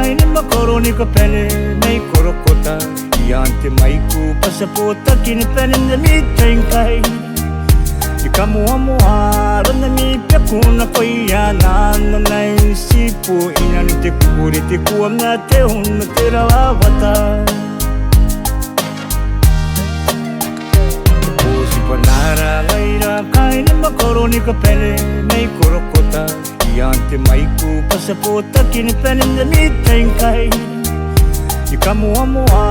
kaini makoroni ka pele nei korokota iante maiku pasapota kini pele na mi tengkai ikamu amoa rana mi pekuna koia nana nai sipu inani te kupuri te kuamna te hunu te rawata Panara gaira kaini makoroni ka pele nei korokota iante maiku pasapota kini pele na mi tengkai ikamu amoa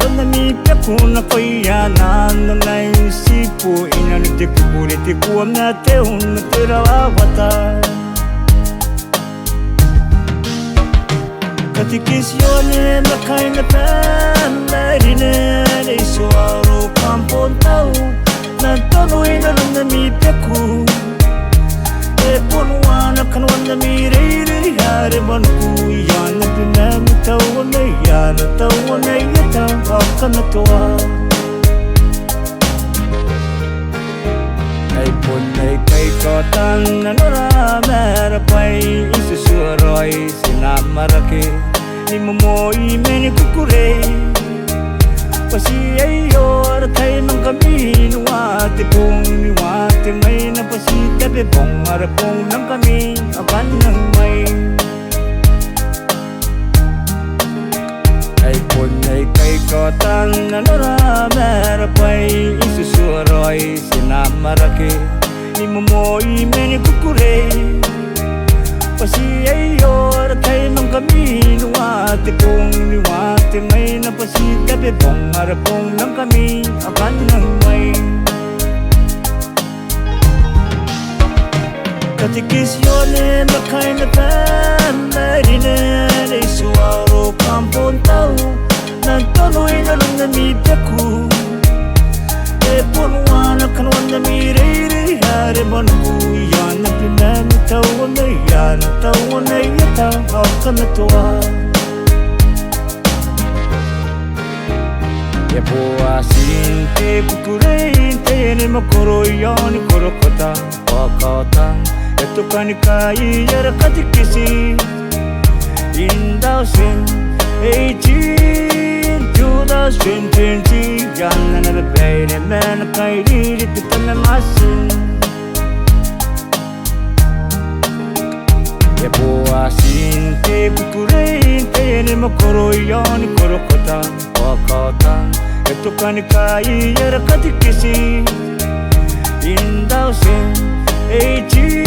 rana mi pekuna koia nana nai sipu inani te kupuri te kuamna te hunu te rawata Katikisione makaina pele rine nei suaro kampon tau Nantano ina na mi peku E ponuana kanwana mi reire Yare manku yana pinami tawane Yana tawane yata wakana toa Ai ponai kai kotan nanora mera pai Isu suaroi sinamarake Imamoi meni kukure Pasi ayor thay ng kami Nuwate pong niwate may napasi Tabi pong marapong ng kami Akan ng may Ay punay kay kotan Nanora merapay Isusuroy sinamarake Imamoy meni kukure Pasi ayor thay ng kami Nuwate pong niwate may napasi Tabi pong marapong ng kami Akan ng may Katikisione makaina pele rine nei suaro kampon tau Nantanoy na lang na mi peku E ponuana kanwana mi reire Yare manku yana pinami tawane Yana tawane yata wakana toa E poa sinte kukureinte Ni makoro yani korokota wakata Eto kanikai yara katikisi In 2018, 2020 Yana na bebele mena kairi Ditana masin E poa sinte kukureinte Ni makoro yani korokota wakata Eto kanikai yara katikisi In 2018,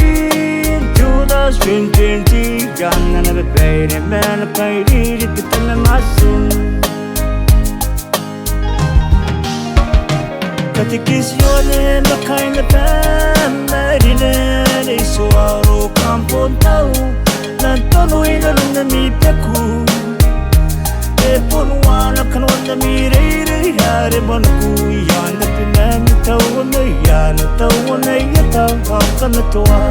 2020 Yana na bebele mena kairi Ditana masin Katikisione makaina pele rine nei suaro kampon tau Nantanoy na lang na mi peku E ponuana kanwana mi reire Yare manku yana pinami tawane Yana tawane yata wakana toa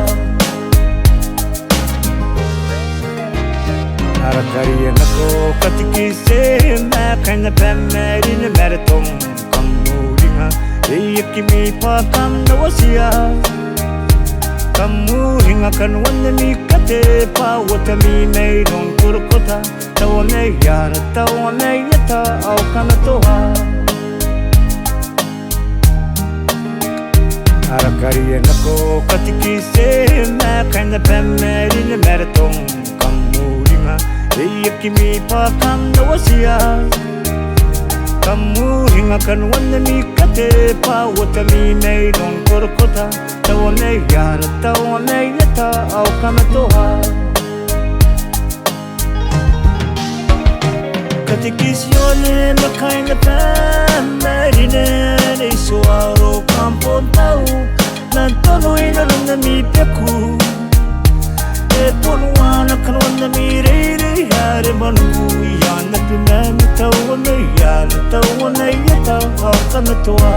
Harakariya nako katikise Makaina pele rine meretong kamuringa Iyakimi pa kam nawasiya Kamuringa kanwana mi kate pa Watami meirong kurukota Tawane yana tawane yata Aukana toha Harakariya nako katikise Makaina pele rine meretong kamuringa Iyakimi pa kam nawasiya Kamuringa kanwana mi kate pa Watami meirong kurukota Tawane yana tawane yata Aukana toha Katikisione makaina pele rine nei suaro kampon tau Nantanoy na lang na mi peku E ponuana kanwana mi reire Yare manku yana pinami tawane Yana tawane yata wakana toa